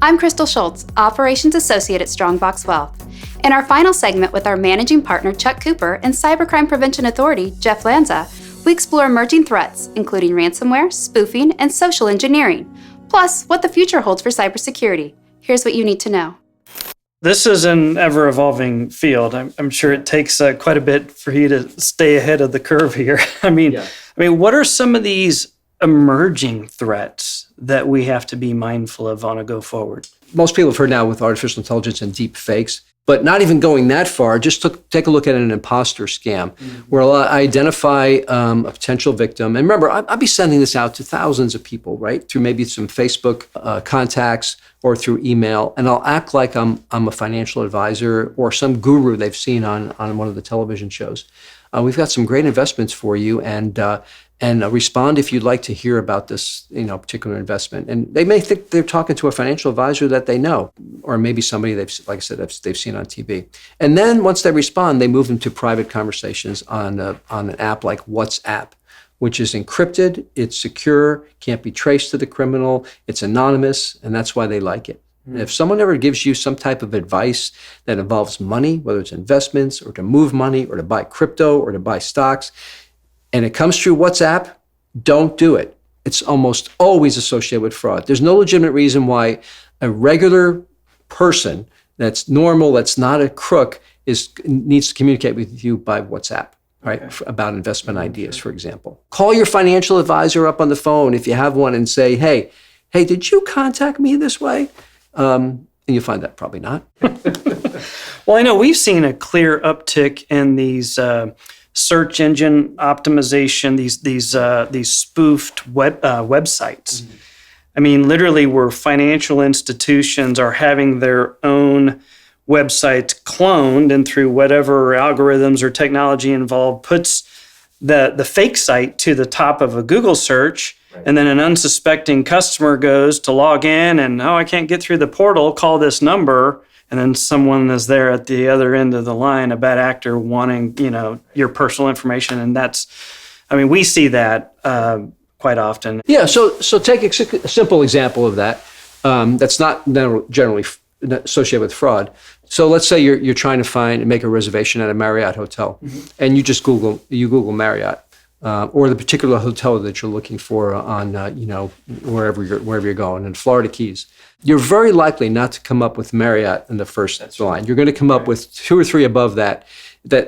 I'm Crystal Schultz, Operations Associate at StrongBox Wealth. In our final segment with our managing partner Chuck Cooper and Cybercrime Prevention Authority Jeff Lanza, we explore emerging threats, including ransomware, spoofing, and social engineering, plus what the future holds for cybersecurity. Here's what you need to know. This is an ever-evolving field. I'm sure it takes quite a bit for you to stay ahead of the curve here. I mean, what are some of these emerging threats that we have to be mindful of on a go forward? Most people have heard now with artificial intelligence and deep fakes, but not even going that far, just take a look at an imposter scam where I identify a potential victim. And remember, I'll be sending this out to thousands of people, right? Through maybe some Facebook contacts or through email. And I'll act like I'm a financial advisor or some guru they've seen on one of the television shows. We've got some great investments for you, and respond if you'd like to hear about this, particular investment. And they may think they're talking to a financial advisor that they know, or maybe somebody they've seen on TV. And then once they respond, they move into private conversations on an app like WhatsApp, which is encrypted, it's secure, can't be traced to the criminal, it's anonymous, and that's why they like it. And if someone ever gives you some type of advice that involves money, whether it's investments or to move money or to buy crypto or to buy stocks, and it comes through WhatsApp, don't do it. It's almost always associated with fraud. There's no legitimate reason why a regular person that's normal, that's not a crook, needs to communicate with you by WhatsApp, right? About investment ideas, for example. Call your financial advisor up on the phone if you have one and say, hey, did you contact me this way? And you'll find that probably not. Well, I know we've seen a clear uptick in these search engine optimization, these spoofed websites. I mean, literally, where financial institutions are having their own websites cloned, and through whatever algorithms or technology involved, puts the fake site to the top of a Google search. Right. And then an unsuspecting customer goes to log in and, I can't get through the portal, call this number. And then someone is there at the other end of the line, a bad actor wanting, your personal information. And we see that quite often. Yeah, so take a simple example of that. That's not generally associated with fraud. So let's say you're trying to find and make a reservation at a Marriott hotel, and you just Google Marriott. Or the particular hotel that you're looking for on, wherever you're going, in Florida Keys. You're very likely not to come up with Marriott in the first line. You're going to come up with 2 or 3 above that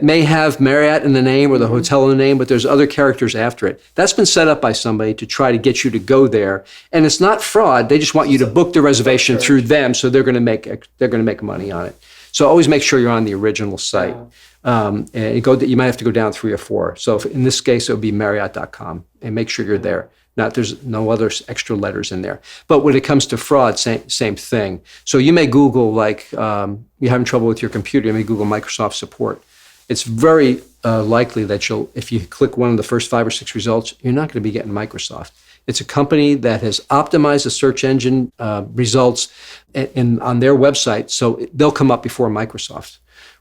may have Marriott in the name or the hotel in the name, but there's other characters after it. That's been set up by somebody to try to get you to go there, and it's not fraud. They just want you to book the reservation through them, so they're going to make money on it. So always make sure you're on the original site. And you might have to go down 3 or 4. So in this case, it would be Marriott.com, and make sure you're there. There's no other extra letters in there. But when it comes to fraud, same thing. So you may Google, you're having trouble with your computer, you may Google Microsoft support. It's very likely that if you click one of the first 5 or 6 results, you're not going to be getting Microsoft. It's a company that has optimized the search engine results on their website, so they'll come up before Microsoft.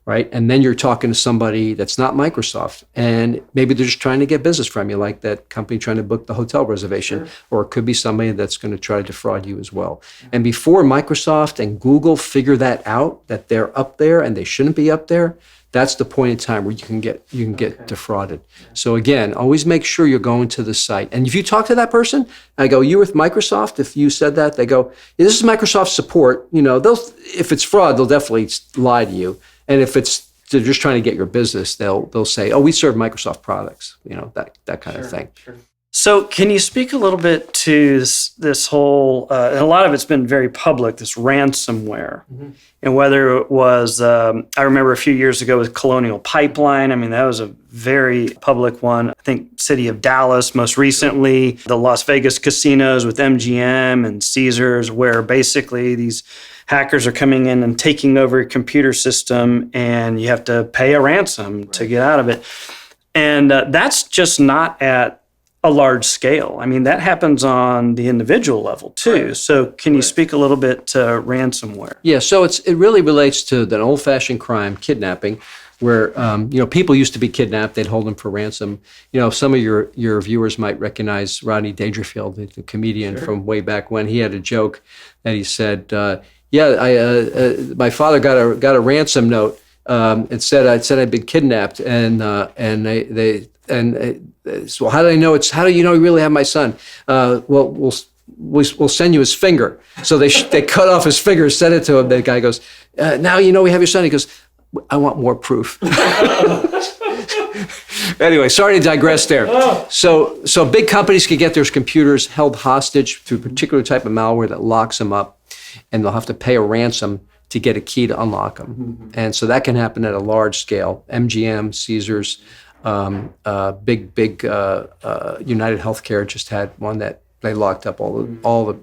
Right? And then you're talking to somebody that's not Microsoft, and maybe they're just trying to get business from you, like that company trying to book the hotel reservation, or it could be somebody that's going to try to defraud you as well. And before Microsoft and Google figure that out, that they're up there and they shouldn't be up there, that's the point in time where you can get defrauded. So again, always make sure you're going to the site. And if you talk to that person, I go, you with Microsoft? If you said that, they go, this is Microsoft support. If it's fraud, they'll definitely lie to you. And if they're just trying to get your business, they'll say, we serve Microsoft products, that kind of thing. Sure. So can you speak a little bit to this whole, and a lot of it's been very public, this ransomware, and whether it was, I remember a few years ago with Colonial Pipeline. That was a very public one. I think city of Dallas, most recently, the Las Vegas casinos with MGM and Caesars, where basically these hackers are coming in and taking over a computer system, and you have to pay a ransom to get out of it. And that's just not at a large scale. That happens on the individual level too. Right. So can you speak a little bit to ransomware? Yeah, so it really relates to an old-fashioned crime, kidnapping, where people used to be kidnapped. They'd hold them for ransom. Some of your viewers might recognize Rodney Dangerfield, the comedian from way back when. He had a joke that he said, my father got a ransom note. It said I'd been kidnapped, and they so how do I know how do you know you really have my son? We'll send you his finger. So they cut off his finger, sent it to him. The guy goes, now you know we have your son. He goes, I want more proof. Anyway, sorry to digress there. So big companies can get their computers held hostage through a particular type of malware that locks them up, and they'll have to pay a ransom to get a key to unlock them. Mm-hmm. And so that can happen at a large scale. MGM, Caesars, big United Healthcare just had one that they locked up all the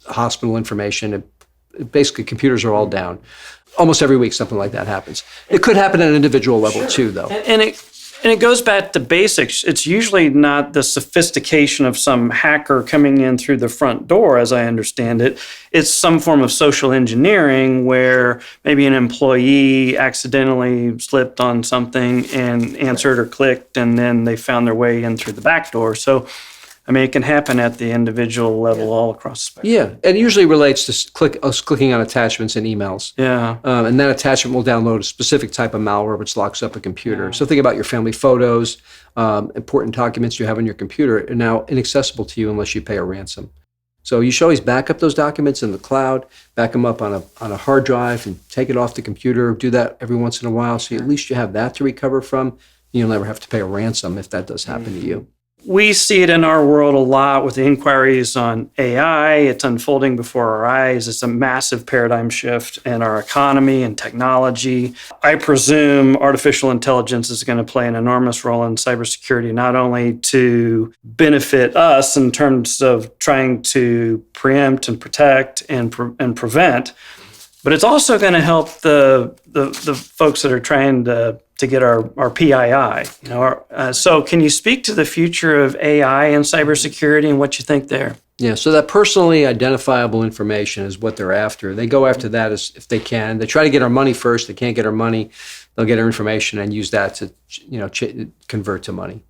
hospital information. And basically, computers are all down. Almost every week, something like that happens. It could happen at an individual level too, though. And it goes back to basics. It's usually not the sophistication of some hacker coming in through the front door, as I understand it. It's some form of social engineering where maybe an employee accidentally slipped on something and answered or clicked, and then they found their way in through the back door. So, I mean, it can happen at the individual level all across the spectrum. Yeah, and it usually relates to us clicking on attachments in emails. Yeah. And that attachment will download a specific type of malware which locks up a computer. Yeah. So think about your family photos, important documents you have on your computer are now inaccessible to you unless you pay a ransom. So you should always back up those documents in the cloud, back them up on a hard drive and take it off the computer. Do that every once in a while so at least you have that to recover from. You'll never have to pay a ransom if that does happen to you. We see it in our world a lot with the inquiries on AI. It's unfolding before our eyes. It's a massive paradigm shift in our economy and technology. I presume artificial intelligence is going to play an enormous role in cybersecurity, not only to benefit us in terms of trying to preempt and protect and prevent, but it's also going to help the folks that are trying to get our PII. So can you speak to the future of AI and cybersecurity and what you think there? Yeah, so that personally identifiable information is what they're after. They go after that as if they can. They try to get our money first. They can't get our money. They'll get our information and use that to convert to money.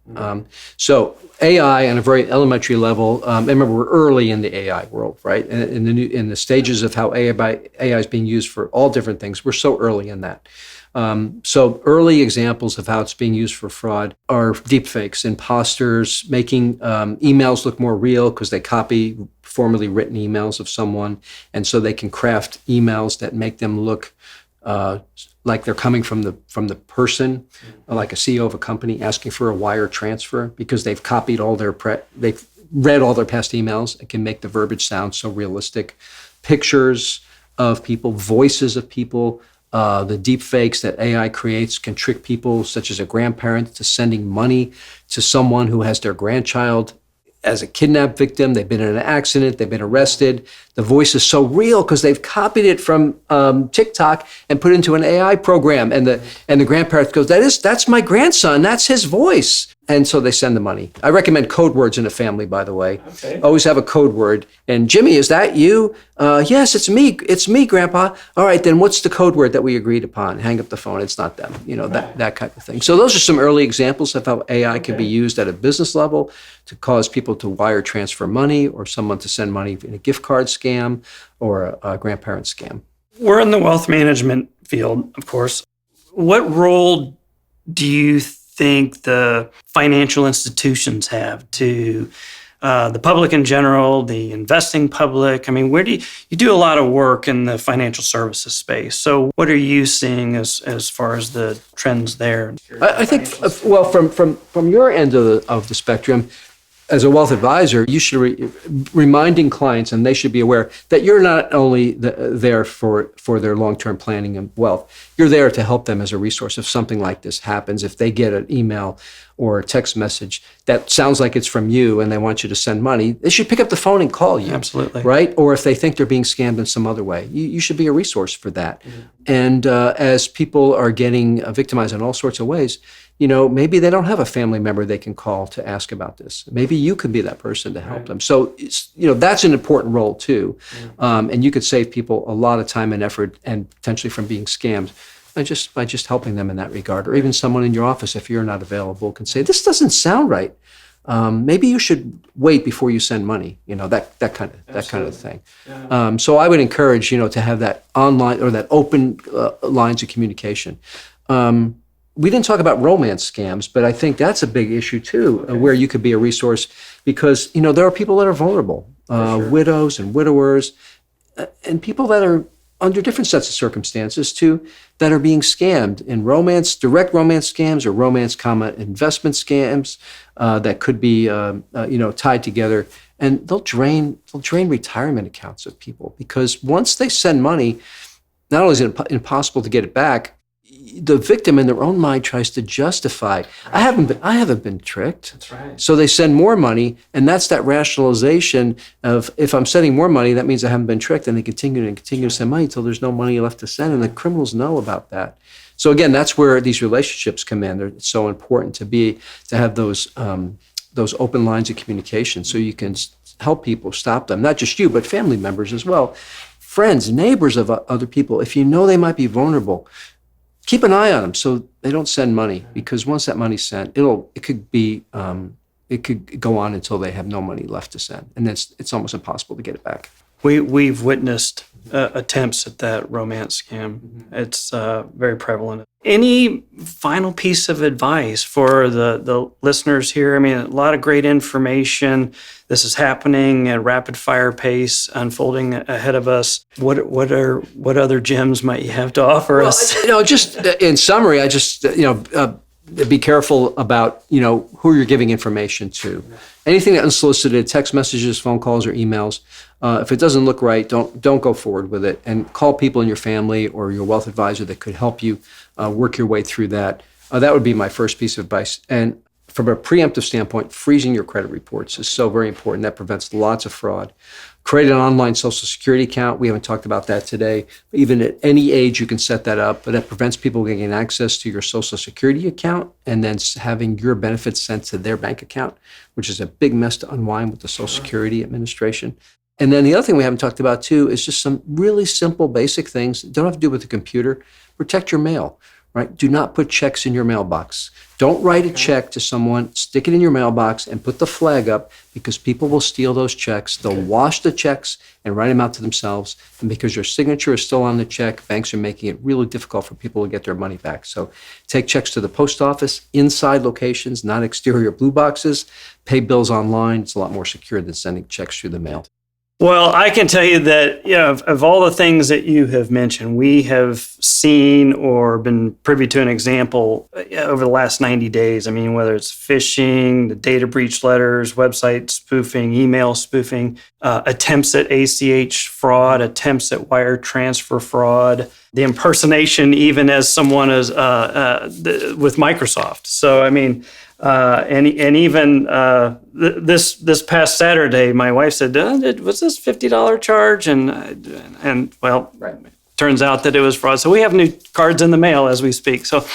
So AI on a very elementary level. Remember, we're early in the AI world, right? In the stages of how AI is being used for all different things. We're so early in that. So early examples of how it's being used for fraud are deepfakes, imposters, making emails look more real because they copy formerly written emails of someone, and so they can craft emails that make them look like they're coming from the person, like a CEO of a company asking for a wire transfer because they've copied they've read all their past emails. It can make the verbiage sound so realistic. Pictures of people, voices of people. The deep fakes that AI creates can trick people, such as a grandparent, to sending money to someone who has their grandchild as a kidnap victim. They've been in an accident. They've been arrested. The voice is so real because they've copied it from TikTok and put it into an AI program. And the grandparent goes, that's my grandson. That's his voice. And so they send the money. I recommend code words in a family, by the way. Okay. Always have a code word. And Jimmy, is that you? Yes, it's me. It's me, Grandpa. All right, then what's the code word that we agreed upon? Hang up the phone. It's not them. That kind of thing. So those are some early examples of how AI can be used at a business level to cause people to wire transfer money or someone to send money in a gift card scam or a grandparent scam. We're in the wealth management field, of course. What role do you think the financial institutions have to the public in general, the investing public? I mean, where do you do a lot of work in the financial services space? So what are you seeing as far as the trends there? I think, well, from your end of the spectrum, as a wealth advisor, you should reminding clients, and they should be aware that you're not only there for their long-term planning and wealth, you're there to help them as a resource if something like this happens. If they get an email or a text message that sounds like it's from you and they want you to send money, they should pick up the phone and call you. Absolutely. Right? Or if they think they're being scammed in some other way, you should be a resource for that. Mm-hmm. And as people are getting victimized in all sorts of ways, maybe they don't have a family member they can call to ask about this. Maybe you could be that person to help them. So, that's an important role too. And you could save people a lot of time and effort and potentially from being scammed. by just helping them in that regard, or even someone in your office, if you're not available, can say, this doesn't sound right. Maybe you should wait before you send money, that kind of thing. Yeah. So I would encourage, to have that online or that open lines of communication. We didn't talk about romance scams, but I think that's a big issue too, where you could be a resource because, there are people that are vulnerable, sure. Widows and widowers, and people that are under different sets of circumstances too, that are being scammed in direct romance scams or romance, investment scams that could be, tied together. And they'll drain retirement accounts of people because once they send money, not only is it impossible to get it back, the victim in their own mind tries to justify, I haven't been tricked. That's right. So they send more money, and that's that rationalization of, if I'm sending more money, that means I haven't been tricked, and they continue to send money until there's no money left to send, and the criminals know about that. So again, that's where these relationships come in. It's so important to have those open lines of communication so you can help people, stop them, not just you, but family members as well, friends, neighbors of other people. If you know they might be vulnerable, keep an eye on them so they don't send money, because once that money's sent, it could go on until they have no money left to send, and it's almost impossible to get it back. We've witnessed attempts at that romance scam. It's very prevalent. Any final piece of advice for the listeners here? I mean, a lot of great information. This is happening at rapid fire pace, unfolding ahead of us. What other gems might you have to offer us? Just in summary, I just be careful about who you're giving information to. Anything that unsolicited, text messages, phone calls, or emails. If it doesn't look right, don't go forward with it, and call people in your family or your wealth advisor that could help you work your way through that. That would be my first piece of advice. And from a preemptive standpoint, freezing your credit reports is so very important. That prevents lots of fraud. Create an online Social Security account. We haven't talked about that today. Even at any age, you can set that up, but that prevents people getting access to your Social Security account and then having your benefits sent to their bank account, which is a big mess to unwind with the Social Security Administration. And then the other thing we haven't talked about too is just some really simple, basic things. Don't have to do with the computer. Protect your mail, right? Do not put checks in your mailbox. Don't write a check to someone, stick it in your mailbox, and put the flag up, because people will steal those checks. They'll wash the checks and write them out to themselves. And because your signature is still on the check, banks are making it really difficult for people to get their money back. So take checks to the post office, inside locations, not exterior blue boxes. Pay bills online. It's a lot more secure than sending checks through the mail. Well, I can tell you that, of all the things that you have mentioned, we have seen or been privy to an example over the last 90 days. I mean, whether it's phishing, the data breach letters, website spoofing, email spoofing, attempts at ACH fraud, attempts at wire transfer fraud, the impersonation even as someone with Microsoft. So, I mean, and even this past Saturday, my wife said, "Was this $50 charge?" And well, right. Turns out that it was fraud. So we have new cards in the mail as we speak. So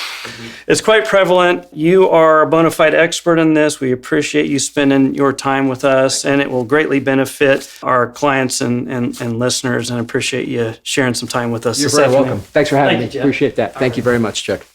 It's quite prevalent. You are a bona fide expert in this. We appreciate you spending your time with us, and it will greatly benefit our clients and listeners. And appreciate you sharing some time with us. You're this very afternoon. welcome. Thanks for having me. Jeff. Appreciate that. Thank you very much, Chuck.